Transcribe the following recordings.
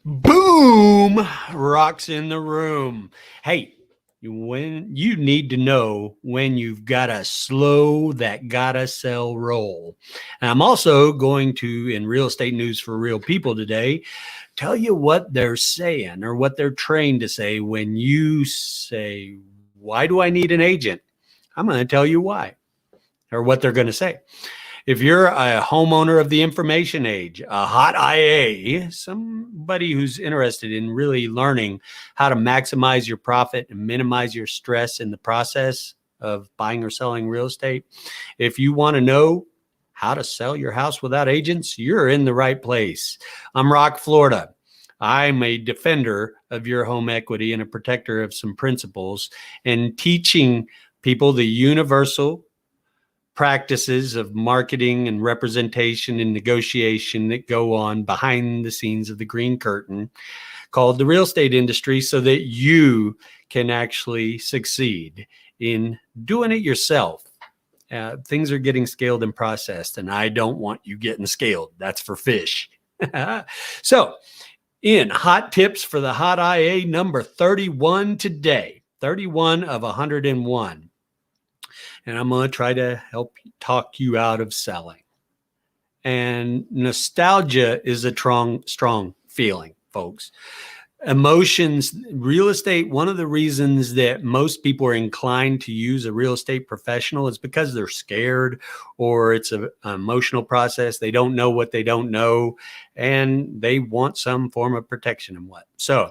Boom! Rocks in the room. Hey, when you need to know when you've got to slow that gotta sell roll. And I'm also going to, in real estate news for real people today, tell you what they're saying or what they're trained to say when you say, why do I need an agent? I'm going to tell you why or what they're going to say. If you're a homeowner of the information age, a hot IA, somebody who's interested in really learning how to maximize your profit and minimize your stress in the process of buying or selling real estate, if you want to know how to sell your house without agents, you're in the right place. I'm Rock, Florida. I'm a defender of your home equity and a protector of some principles and teaching people the universal practices of marketing and representation and negotiation that go on behind the scenes of the green curtain called the real estate industry so that you can actually succeed in doing it yourself. Things are getting scaled and processed, and I don't want you getting scaled. That's for fish. So, in hot tips for the hot IA number 31 today, 31 of 101. And I'm going to try to help talk you out of selling. And nostalgia is a strong feeling, folks. Emotions, real estate, one of the reasons that most people are inclined to use a real estate professional is because they're scared or it's an emotional process. They don't know what they don't know, and they want some form of protection and what. So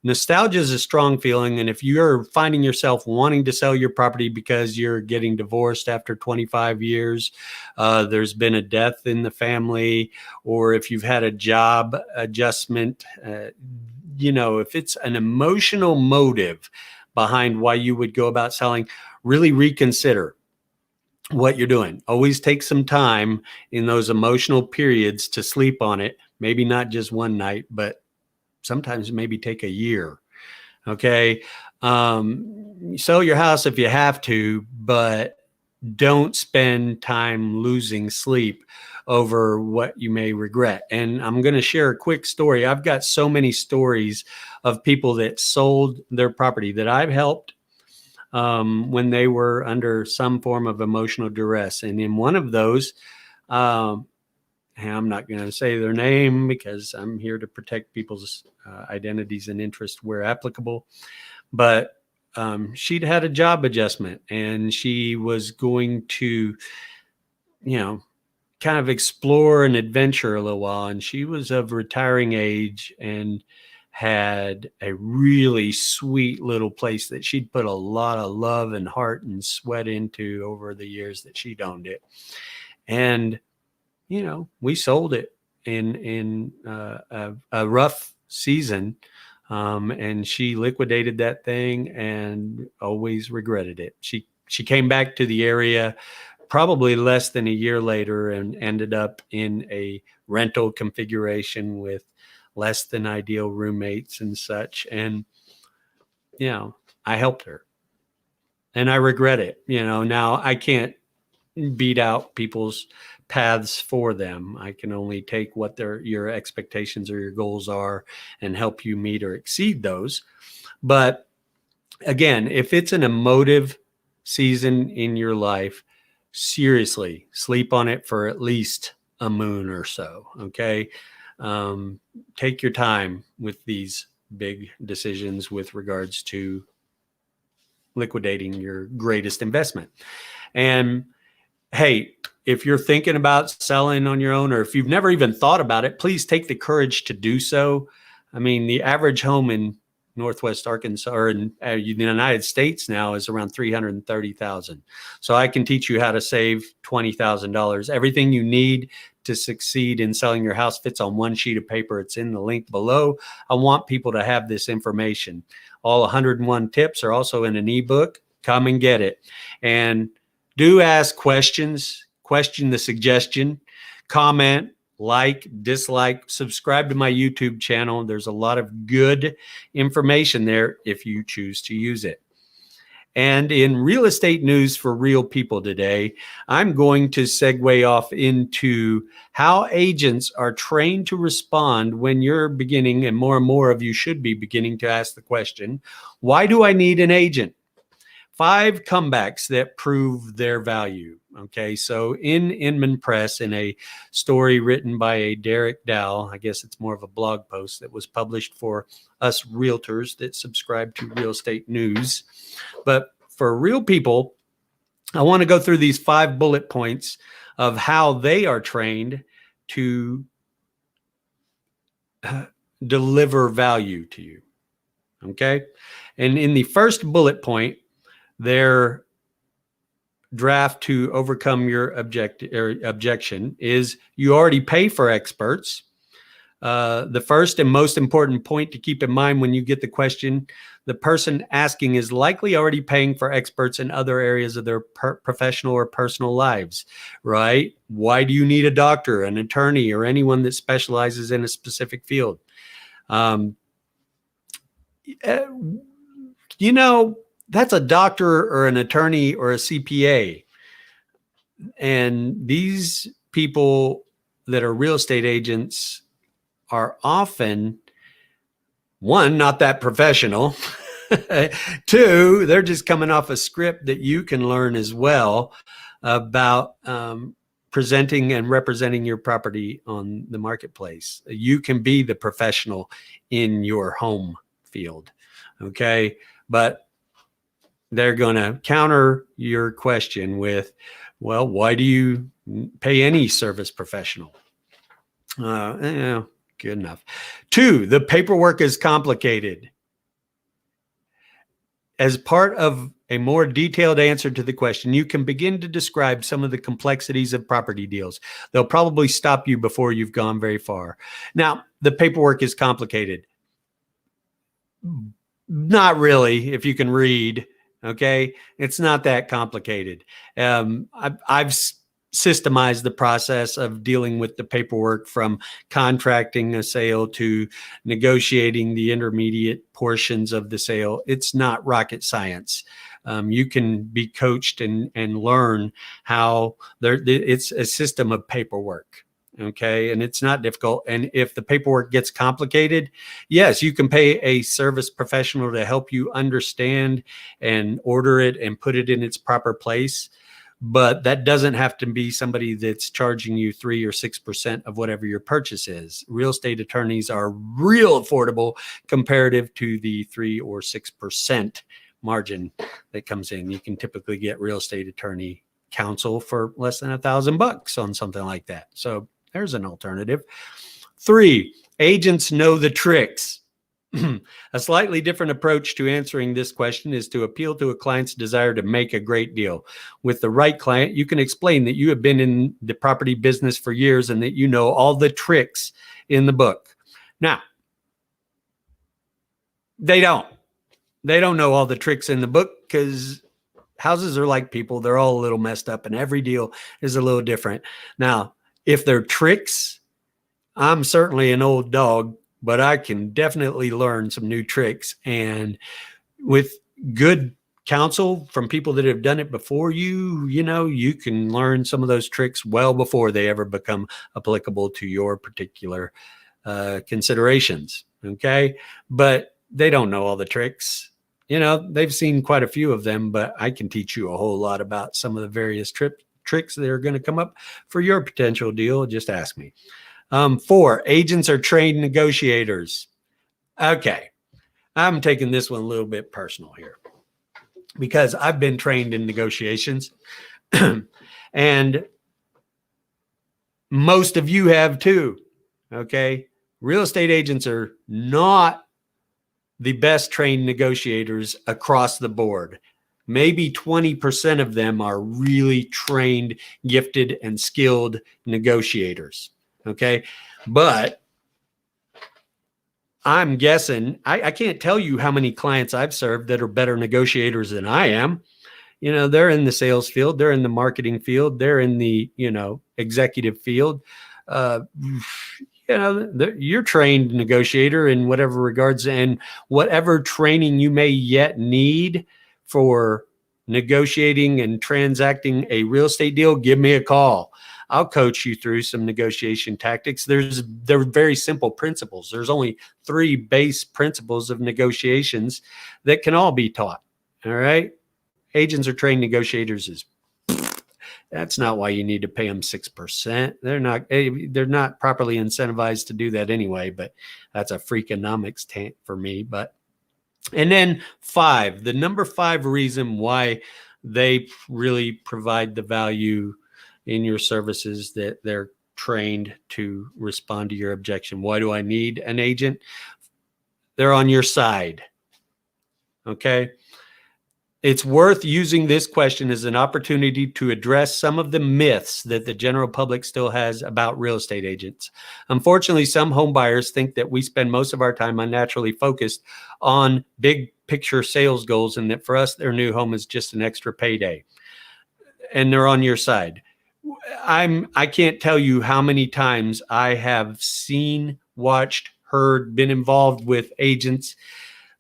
nostalgia is a strong feeling. And if you're finding yourself wanting to sell your property because you're getting divorced after 25 years, there's been a death in the family, or if you've had a job adjustment, if it's an emotional motive behind why you would go about selling, really reconsider what you're doing. Always take some time in those emotional periods to sleep on it. Maybe not just one night, but sometimes maybe take a year. Okay. Sell your house if you have to, but don't spend time losing sleep over what you may regret. And I'm going to share a quick story. I've got so many stories of people that sold their property that I've helped when they were under some form of emotional duress. And in one of those, I'm not going to say their name because I'm here to protect people's identities and interests where applicable. But she'd had a job adjustment and she was going to, kind of explore and adventure a little while. And she was of retiring age and had a really sweet little place that she'd put a lot of love and heart and sweat into over the years that she'd owned it. And we sold it in a rough season, and she liquidated that thing and always regretted it. She came back to the area probably less than a year later and ended up in a rental configuration with less than ideal roommates and such. And, I helped her. And I regret it. Now I can't beat out people's paths for them. I can only take what your expectations or your goals are and help you meet or exceed those. But again, if it's an emotive season in your life, seriously sleep on it for at least a moon or so. Okay. Take your time with these big decisions with regards to liquidating your greatest investment. And hey, if you're thinking about selling on your own, or if you've never even thought about it, please take the courage to do so. I mean, the average home in Northwest Arkansas or in the United States now is around $330,000. So I can teach you how to save $20,000. Everything you need to succeed in selling your house fits on one sheet of paper. It's in the link below. I want people to have this information. All 101 tips are also in an ebook. Come and get it. And do ask questions, question the suggestion, comment, like, dislike, subscribe to my YouTube channel. There's a lot of good information there if you choose to use it. And in real estate news for real people today, I'm going to segue off into how agents are trained to respond when you're beginning, and more of you should be beginning to ask the question, why do I need an agent? 5 comebacks that prove their value. Okay, so in Inman Press, in a story written by a Derek Dow, I guess it's more of a blog post that was published for us realtors that subscribe to real estate news. But for real people, I want to go through these 5 bullet points of how they are trained to deliver value to you. Okay, and in the first bullet point, their draft to overcome your objection is you already pay for experts. The first and most important point to keep in mind when you get the question, the person asking is likely already paying for experts in other areas of their professional or personal lives, right? Why do you need a doctor, an attorney, or anyone that specializes in a specific field? You know, that's a doctor or an attorney or a CPA. And these people that are real estate agents are often, 1, not that professional. 2, they're just coming off a script that you can learn as well about presenting and representing your property on the marketplace. You can be the professional in your home field. Okay. But they're going to counter your question with, well, why do you pay any service professional? Good enough. 2, the paperwork is complicated. As part of a more detailed answer to the question, you can begin to describe some of the complexities of property deals. They'll probably stop you before you've gone very far. Now, the paperwork is complicated. Not really, if you can read. Okay, it's not that complicated. I've systemized the process of dealing with the paperwork, from contracting a sale to negotiating the intermediate portions of the sale. It's not rocket science. You can be coached and learn how it's a system of paperwork. Okay. And it's not difficult. And if the paperwork gets complicated, yes, you can pay a service professional to help you understand and order it and put it in its proper place. But that doesn't have to be somebody that's charging you 3 or 6% of whatever your purchase is. Real estate attorneys are real affordable comparative to the 3 or 6% margin that comes in. You can typically get real estate attorney counsel for less than $1,000 on something like that. So there's an alternative. 3, agents know the tricks. A slightly different approach to answering this question is to appeal to a client's desire to make a great deal. With the right client, you can explain that you have been in the property business for years and that you know all the tricks in the book. Now, they don't know all the tricks in the book, because houses are like people. They're all a little messed up and every deal is a little different. Now, if they're tricks, I'm certainly an old dog, but I can definitely learn some new tricks. And with good counsel from people that have done it before you, you can learn some of those tricks well before they ever become applicable to your particular considerations. Okay. But they don't know all the tricks. They've seen quite a few of them, but I can teach you a whole lot about some of the various tricks that are going to come up for your potential deal. Just ask me. 4, agents are trained negotiators. Okay. I'm taking this one a little bit personal here, because I've been trained in negotiations and most of you have too. Okay. Real estate agents are not the best trained negotiators across the board. Maybe 20% of them are really trained, gifted, and skilled negotiators. Okay. But I'm guessing, I can't tell you how many clients I've served that are better negotiators than I am. They're in the sales field, they're in the marketing field, they're in the, executive field. You're trained negotiator in whatever regards, and whatever training you may yet need for negotiating and transacting a real estate deal, give me a call. I'll coach you through some negotiation tactics. They're very simple principles. There's only 3 base principles of negotiations that can all be taught. All right. Agents are trained, negotiators that's not why you need to pay them 6%. They're not properly incentivized to do that anyway, but that's a freakonomics tank for me. And then 5, the number 5 reason why they really provide the value in your services, that they're trained to respond to your objection. Why do I need an agent? They're on your side. Okay. It's worth using this question as an opportunity to address some of the myths that the general public still has about real estate agents. Unfortunately, some home buyers think that we spend most of our time unnaturally focused on big picture sales goals, and that for us, their new home is just an extra payday. And they're on your side. I can't tell you how many times I have seen, watched, heard, been involved with agents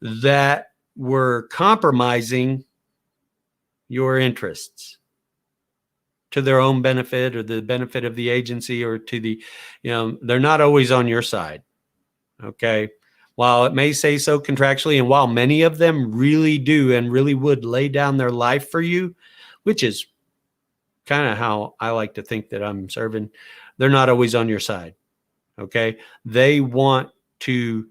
that were compromising your interests to their own benefit or the benefit of the agency, or to the, they're not always on your side. Okay. While it may say so contractually, and while many of them really do and really would lay down their life for you, which is kind of how I like to think that I'm serving, they're not always on your side. Okay. They want to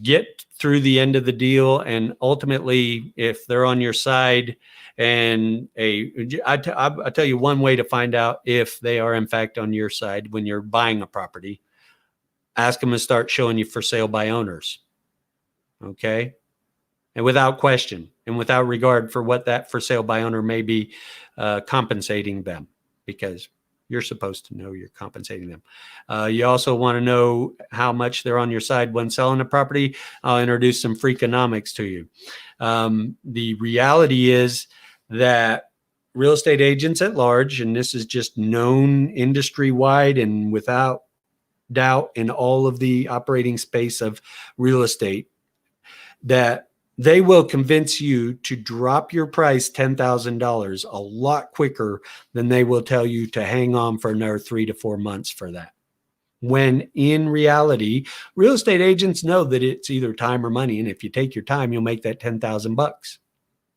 get through the end of the deal. And ultimately, if they're on your side, and I tell you one way to find out if they are in fact on your side when you're buying a property, ask them to start showing you for sale by owners. Okay. And without question and without regard for what that for sale by owner may be compensating them, because you're supposed to know you're compensating them. You also want to know how much they're on your side when selling a property. I'll introduce some freakonomics to you. The reality is that real estate agents at large, and this is just known industry-wide and without doubt in all of the operating space of real estate, that they will convince you to drop your price $10,000 a lot quicker than they will tell you to hang on for another 3 to 4 months for that. When in reality, real estate agents know that it's either time or money. And if you take your time, you'll make that $10,000,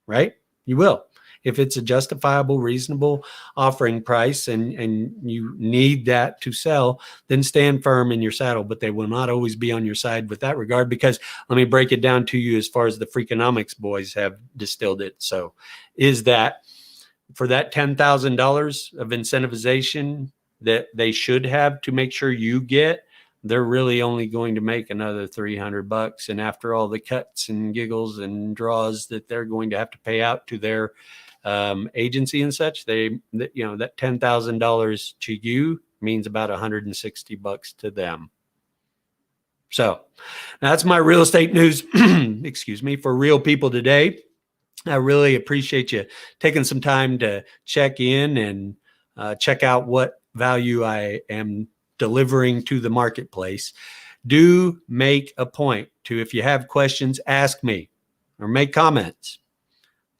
right? You will. If it's a justifiable, reasonable offering price and you need that to sell, then stand firm in your saddle. But they will not always be on your side with that regard, because let me break it down to you as far as the Freakonomics boys have distilled it. So is that for that $10,000 of incentivization that they should have to make sure you get, they're really only going to make another $300. And after all the cuts and giggles and draws that they're going to have to pay out to their agency and such, that $10,000 to you means about $160 to them. So that's my real estate news, excuse me, for real people today. I really appreciate you taking some time to check in and check out what value I am delivering to the marketplace. Do make a point to, if you have questions, ask me or make comments.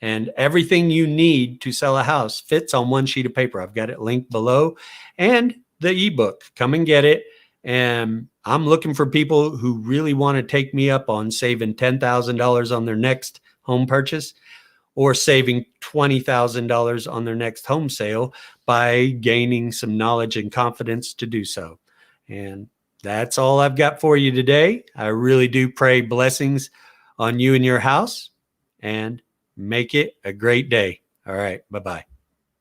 And everything you need to sell a house fits on one sheet of paper. I've got it linked below, and the ebook. Come and get it. And I'm looking for people who really want to take me up on saving $10,000 on their next home purchase, or saving $20,000 on their next home sale by gaining some knowledge and confidence to do so. And that's all I've got for you today. I really do pray blessings on you and your house, and make it a great day. All right. Bye-bye.